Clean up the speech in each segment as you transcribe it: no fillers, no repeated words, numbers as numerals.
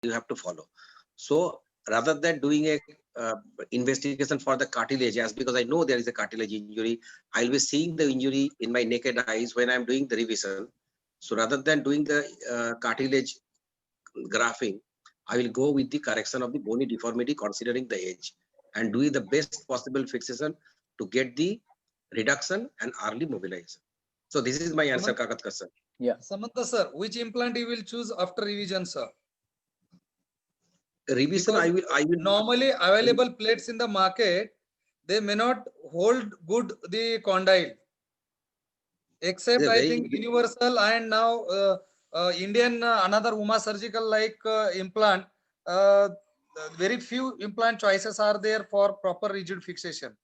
you have to follow. So rather than doing a investigation for the cartilage, as because I know there is a cartilage injury, I'll be seeing the injury in my naked eyes when I'm doing the revision. So rather than doing the cartilage graphing, I will go with the correction of the bony deformity considering the age and doing the best possible fixation to get the reduction and early mobilization. So this is my answer, Kakatkar sir. Yeah. Samantha sir, which implant you will choose after revision, sir? Revision, Because I will normally available plates in the market, they may not hold good the condyle. Except I think Universal and now Indian another Uma surgical like implant. Very few implant choices are there for proper rigid fixation.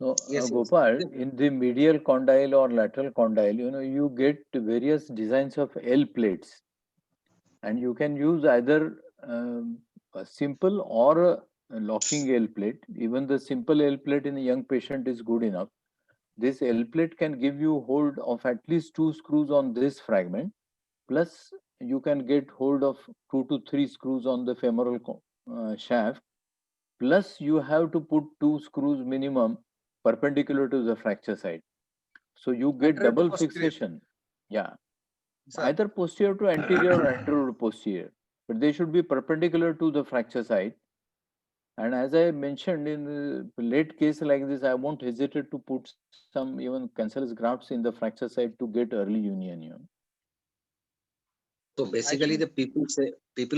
So, Yes, Gopal, yes. in the medial condyle or lateral condyle, you get various designs of L plates, and you can use either a simple or a locking L plate. Even the simple L plate in a young patient is good enough. This L plate can give you hold of at least 2 screws on this fragment, plus you can get hold of 2 to 3 screws on the femoral shaft, plus you have to put 2 screws minimum perpendicular to the fracture side. So you get Anterior to double posterior. fixation. Yeah, Sir. either posterior to anterior or anterior to posterior, but they should be perpendicular to the fracture side. And as I mentioned, in the late case like this, I won't hesitate to put some even cancellous grafts in the fracture side to get early union. So basically, the people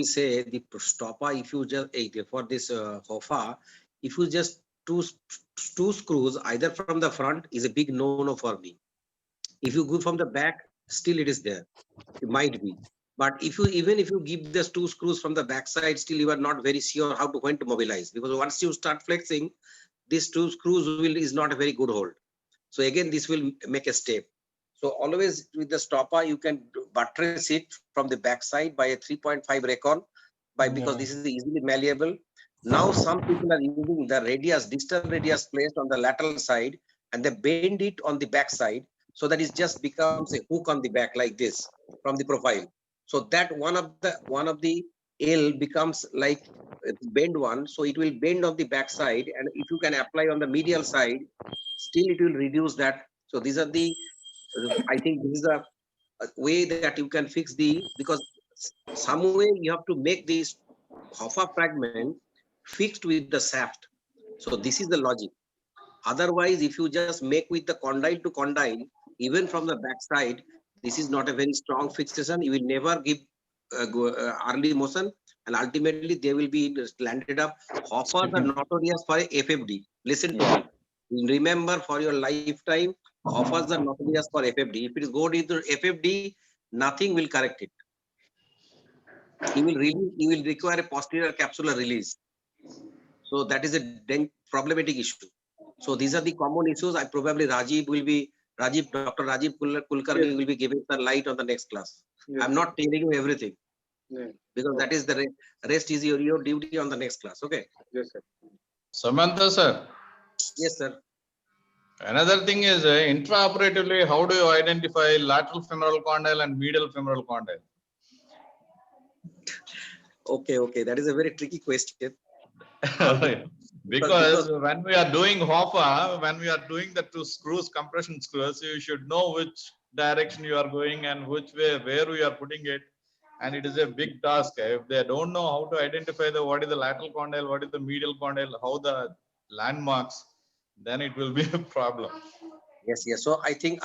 say the stopper, if you just for this HOFA, if you just two screws either from the front is a big no for me. If you go from the back, still it is there. It might be. But if you even if you give this 2 screws from the back side, still you are not very sure how to when to mobilize, because once you start flexing, these 2 screws is not a very good hold. So again, this will make a step. So always with the stopper, you can buttress it from the back side by a 3.5 recon, because this is easily malleable. Now some people are using the radius, distal radius placed on the lateral side, and they bend it on the back side, so that it just becomes a hook on the back like this from the profile. So that one of the L becomes like a bend one, so it will bend on the back side, and if you can apply on the medial side, still it will reduce that. So these are the, I think this is a way that you can fix the, because some way you have to make this Hoffa fragment fixed with the shaft. So this is the logic. Otherwise, if you just make with the condyle to condyle, even from the back side, this is not a very strong fixation. You will never give early motion, and ultimately they will be landed up. Hoffers are notorious for FFD. Listen to me. Remember for your lifetime, Hoffers are notorious for FFD. If it is go into FFD, nothing will correct it. You will require a posterior capsular release. So that is a problematic issue. So these are the common issues. I probably Dr. Rajiv Kulkarni will be giving the light on the next class. Yes. I'm not telling you everything. Yes. Because that is the rest is your duty on the next class. Okay. Yes, sir. Samantha sir. Yes, sir. Another thing is intraoperatively, how do you identify lateral femoral condyle and medial femoral condyle? Okay. That is a very tricky question. Because when we are doing HOFA, when we are doing the 2 screws, compression screws, you should know which direction you are going and which way, where we are putting it. And it is a big task. If they don't know how to identify what is the lateral condyle, what is the medial condyle, how the landmarks, then it will be a problem. Yes. So I think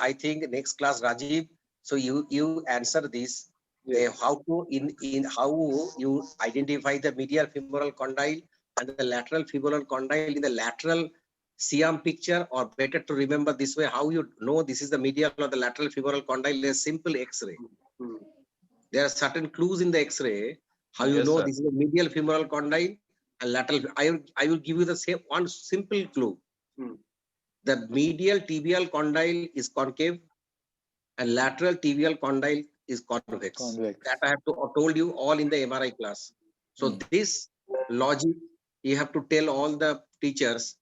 next class, Rajiv. So you answer this. Yes. How you identify the medial femoral condyle and the lateral femoral condyle in the lateral Siam picture, or better to remember this way, how you know this is the medial or the lateral femoral condyle is a simple X-ray. There are certain clues in the X-ray how you know this is the medial femoral condyle and lateral. I will give you the same one simple clue. The medial tibial condyle is concave and lateral tibial condyle is convex. That I have told you all in the MRI class. So this logic you have to tell all the teachers.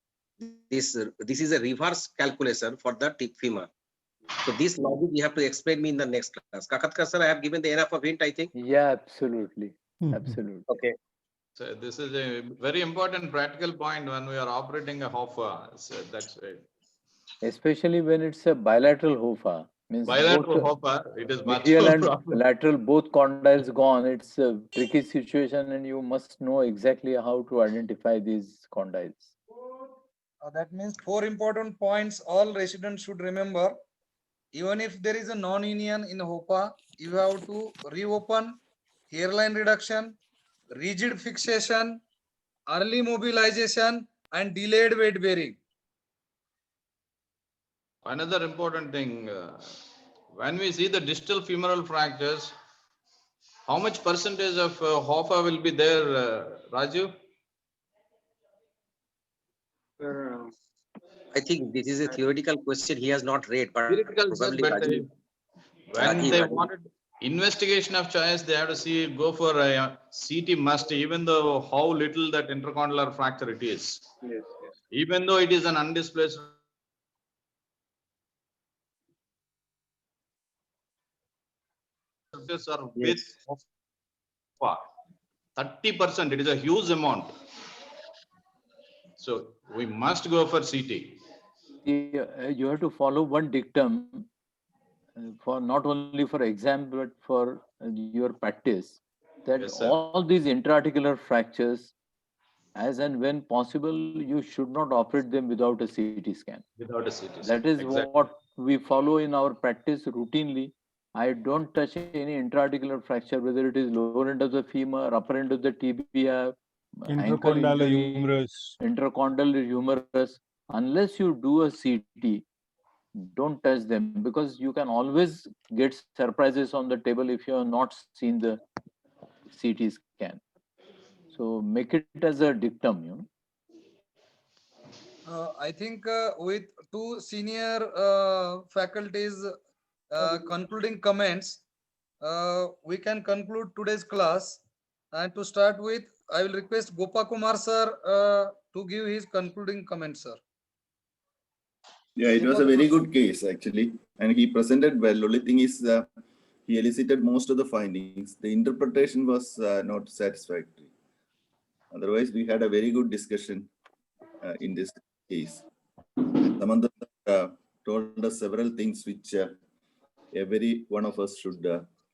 This is a reverse calculation for the tip femur. So this logic you have to explain me in the next class. Kakatkar sir, I have given the enough of hint, I think. Yeah, absolutely. Absolutely. Okay. So this is a very important practical point when we are operating a Hoffa. So that's it. Especially when it's a bilateral HOFA, means Bilateral both Hoffa, it is much medial more and problem. lateral, both condyles gone. It's a tricky situation, and you must know exactly how to identify these condyles. That means 4 important points all residents should remember. Even if there is a non-union in HOPA, you have to reopen, hairline reduction, rigid fixation, early mobilization, and delayed weight bearing. Another important thing, when we see the distal femoral fractures, how much percentage of Hoffa will be there, Raju? I think this is a theoretical question he has not read, but Theoretical, sir, probably but Rajiv. when they Rajiv. wanted investigation of choice, they have to see go for a CT must, even though how little that intercondylar fracture it is. Yes. Even though it is an undisplaced surface or with Hoffa, 30%, it is a huge amount. So we must go for CT. You have to follow one dictum for not only for exam but for your practice, that Yes, sir. all these intra-articular fractures, as and when possible, you should not operate them without a CT scan. Without a CT. That is Exactly. what we follow in our practice routinely. I don't touch any intra-articular fracture, whether it is lower end of the femur, upper end of the tibia, ankle Intercondylar injury, humerus. intercondylar humerus. Unless you do a CT, don't touch them, because you can always get surprises on the table if you have not seen the CT scan. So make it as a dictum, I think with 2 senior faculties concluding comments, we can conclude today's class. And to start with, I will request Gopa Kumar sir to give his concluding comments, sir. Yeah, it was a very good case actually, and he presented well. Only thing is, he elicited most of the findings. The interpretation was not satisfactory. Otherwise, we had a very good discussion in this case. Samantha told us several things which every one of us should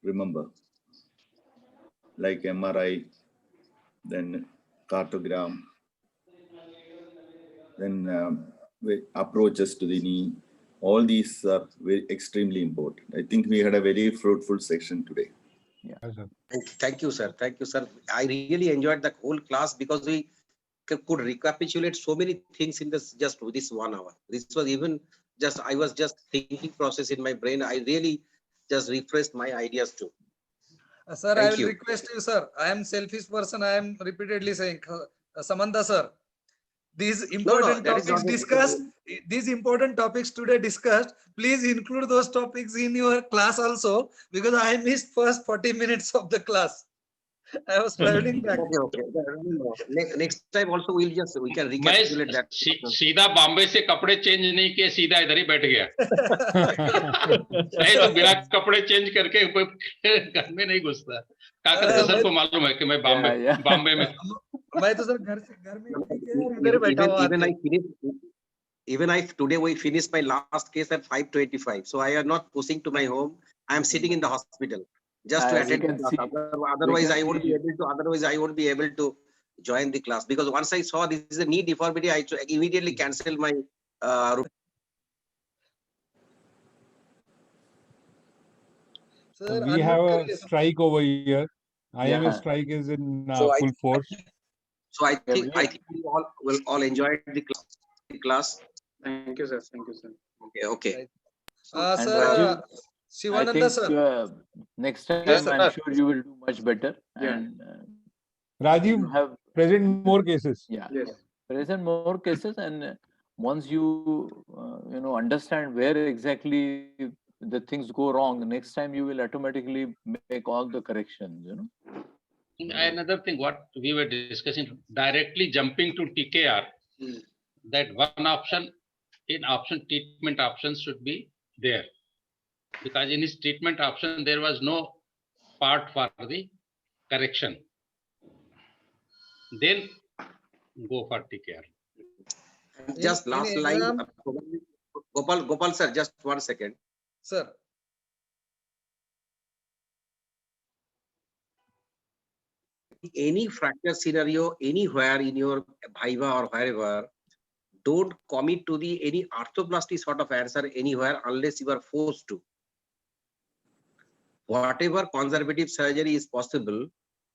remember, like MRI, then cartogram, then approaches to the knee. All these are very extremely important. I think we had a very fruitful session today. Thank you, sir. Thank you, sir. I really enjoyed the whole class because we could recapitulate so many things in this 1 hour. This was even just, I was just thinking process in my brain. I really just refreshed my ideas too. Sir, Thank I will you. request you, sir. I am selfish person. I am repeatedly saying, Samantha, sir, these important that is topics not discussed, these important topics today discussed, please include those topics in your class also, because I missed first 40 minutes of the class. I was traveling back. Okay. Next time also we can recapitulate that. सीधा बॉम्बे से कपड़े change नहीं किए, सीधा इधर ही बैठ गया। नहीं तो बिना कपड़े चेंज करके घर में नहीं घुसता। काका सर को मालूम है कि मैं बॉम्बे में मैं तो सर घर में इधर बैठा हुआ। Even today we finished my last case at 5:25. So I am not pushing to my home. I am sitting in the hospital just to attend the class. Otherwise I won't be able to join the class, because once I saw this is a knee deformity, I immediately canceled my Sir, we have a strike over here. IMS strike is in full force. So I think we all enjoy the class. Thank you, sir. Thank you, sir. Okay. Sir, Shivananda, sir. Next time, Yes, I'm sure you will do much better. Yeah. And Rajiv, have present more cases. Yes. Present more cases, and once you understand where exactly the things go wrong, next time you will automatically make all the corrections. Another thing, what we were discussing, directly jumping to TKR, that one option in treatment options should be there, because in his treatment option there was no part for the correction. then go for TKR. And just In last line, exam- Gopal sir, just 1 second. Sir, Any fracture scenario anywhere in your Viva or wherever, don't commit to the any arthroplasty sort of answer anywhere unless you are forced to. Whatever conservative surgery is possible,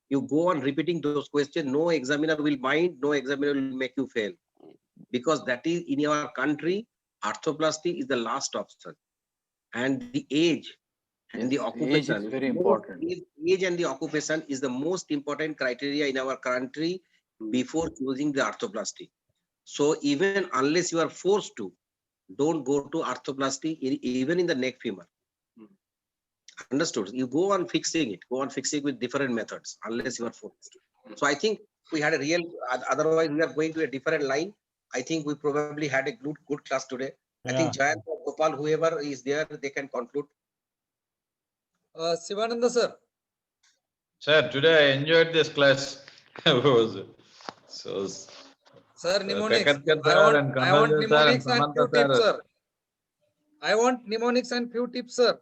you go on repeating those questions. No examiner will mind, no examiner will make you fail. Because that is in your country, arthroplasty is the last option. And the age and the Yes, age occupation is very important. Age and the occupation is the most important criteria in our country before choosing the arthroplasty. So even unless you are forced to, don't go to arthroplasty even in the neck femur. Understood? You go on fixing it, with different methods unless you are forced to. So I think we had a real, otherwise we are going to a different line. I think we probably had a good class today. I think Jayant or Gopal, whoever is there, they can conclude. Sivananda sir. Sir, today I enjoyed this class. So, Sir, mnemonics. Kakatkar I sir want and Kandaraj sir and mnemonics and Samantha few tips, sir. sir. I want mnemonics and few tips, sir.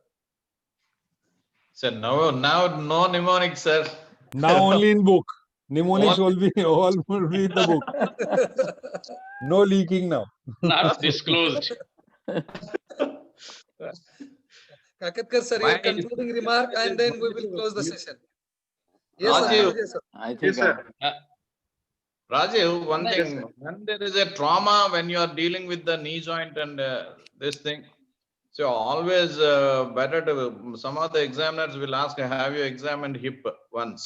Sir, now no mnemonics, sir. Now only in book. Mnemonics will be all will be in the book. No leaking now. Not disclosed. Kakatkar sir, your My- concluding remark, and then we will close the session. Yes, sir. Rajiv. Yes, sir. I think Rajiv, one Yes, thing, when there is a trauma, when you are dealing with the knee joint and this thing, so always better to, some of the examiners will ask, have you examined hip once?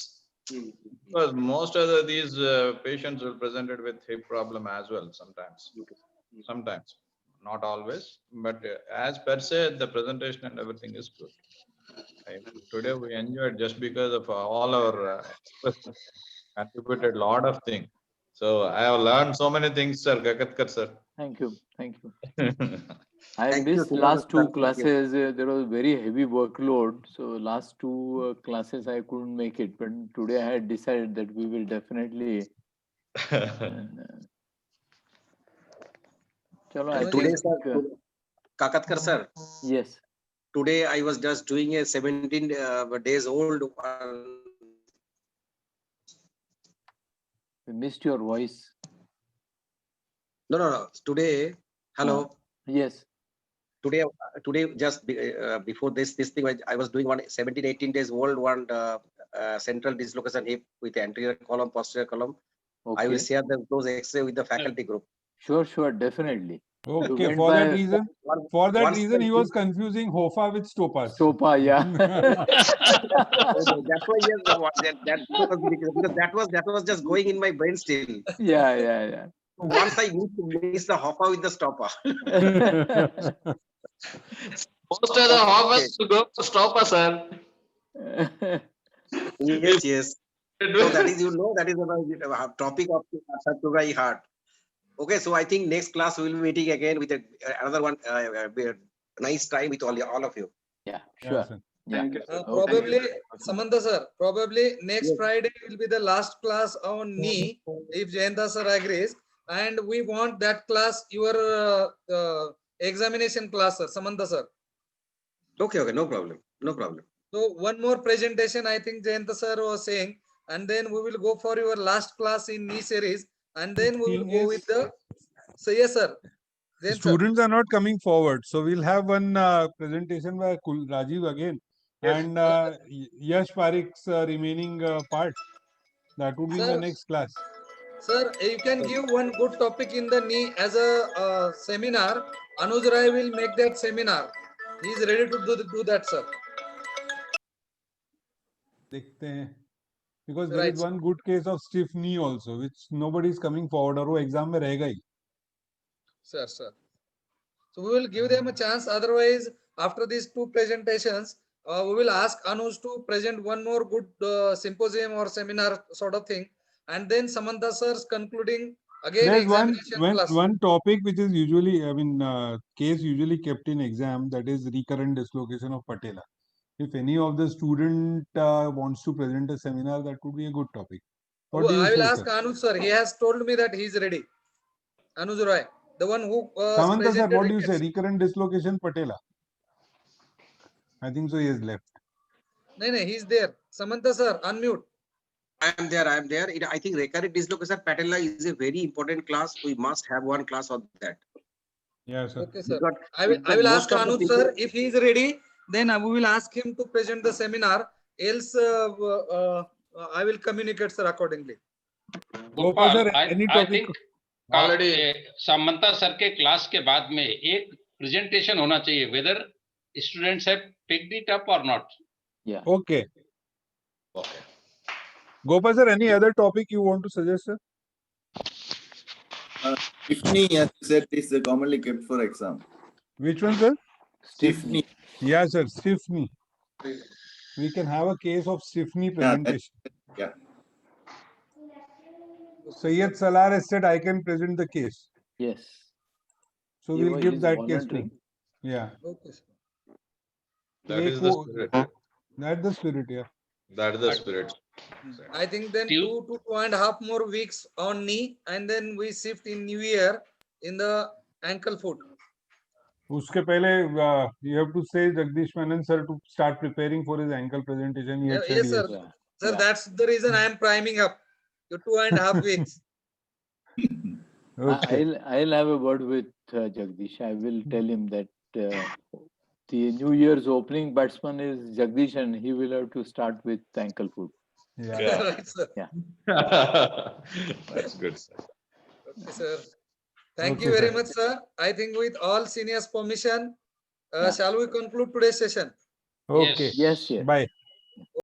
Because most of these patients will presented with hip problem as well sometimes. Sometimes, not always, but as per se, the presentation and everything is good. Today we enjoyed just because of all our contributed a lot of things. So I have learned so many things, sir. Kakatkar sir. thank you. I Thank you, missed Sivananda last sir. two Thank you. classes. There was very heavy workload, so last two classes I couldn't make it. But today I had decided that we will definitely. Chalo, I Today, think, sir, Kakatkar sir, yes. today I was just doing a 17 days old We missed your voice. no. Today, hello. Yes. Today just before this thing, I was doing 17-18 days old central dislocation hip with anterior column, posterior column. Okay. I will share those X-ray with the faculty group. Sure, definitely. Okay, went for that by- reason, he was confusing HOFA with Stopas. Stopa, yeah. That's why because that was just going in my brain still. yeah. Once I mix the HOFA with the stopper. Most of the hoppers to go to stop us, sir. Yes. So that is, that is the topic of Satyavai heart. Okay, so I think next class we will be meeting again with another one, nice time with all of you. Yeah, sure. sir. Yeah. Probably, Samantha sir, probably next Yes. Friday will be the last class on knee, if Jayanta sir agrees. And we want that class, your examination class, sir, Samantha sir. Okay, no problem. So one more presentation, I think Jayanta sir was saying, and then we will go for your last class in knee series, and then we will Thing go is- with the. So yes, sir. Jain sir. Students are not coming forward, so we'll have one presentation by Rajiv again, and Yash Parikh's remaining part. That would be in the Sir. next class. Sir, you can give one good topic in the knee as a seminar. Anuj Rai will make that seminar. He is ready to do that, sir. देखते हैं. Because there Right, is sir. one good case of stiff knee also, which nobody is coming forward, और वो exam में रहेगा ही. Sir. So we will give them a chance. Otherwise, after these two presentations, we will ask Anuj to present one more good symposium or seminar sort of thing. And then Samantha sir's concluding again There's examination class. one topic which is usually, case usually kept in exam, that is recurrent dislocation of patella. If any of the student wants to present a seminar, that would be a good topic. What do you I will say, ask sir? Anuj sir. He has told me that he is ready. Anuj Roy, the one who Samantha sir, presented what do you say? wickets. Recurrent dislocation Patela. I think so. He has left. No, he is there. Samantha sir, unmute. I am there. I think recurrent dislocation patella is a very important class. We must have one class on that. Yeah, sir. Okay, sir. Because- I will because ask most of the Anuj people- sir if he is ready. Then we will ask him to present the seminar. Else, I will communicate sir accordingly. Gopal sir, Gopal, any I topic? think Already- Samantha sir के class के बाद में एक presentation होना चाहिए whether students have picked it up or not. Yeah. Okay. Okay. Gopal sir, any other topic you want to suggest, sir? Stiffney, as you said, is commonly kept for exam. Which one, sir? Stiffney. Yeah, sir. Stiff knee. We can have a case of stiff knee presentation. Yeah. Syed Salar has said I can present the case. Yes. So He we'll was- give he's that case to volunteering. him. Yeah. Okay, sir. That is the spirit. That's the spirit, yeah. That is the spirit. I think then Till- 2 to 2.5 more weeks on knee, and then we shift in New Year in the ankle foot. Uske pehle, you have to say Jagdish Menon sir to start preparing for his ankle presentation. He had said Yes, sir. yes. Yeah. Sir, Yeah. that's the reason I am priming up. The 2.5 weeks. Okay. I'll have a word with Jagdish. I will tell him that the New Year's opening batsman is Jagdish, and he will have to start with ankle foot. Yeah. Yeah. Right, sir. That's good, sir. Okay, sir. Thank Okay, you very sir. much, sir. I think with all seniors' permission, Yeah. shall we conclude today's session? Okay. Yes, yes. Bye.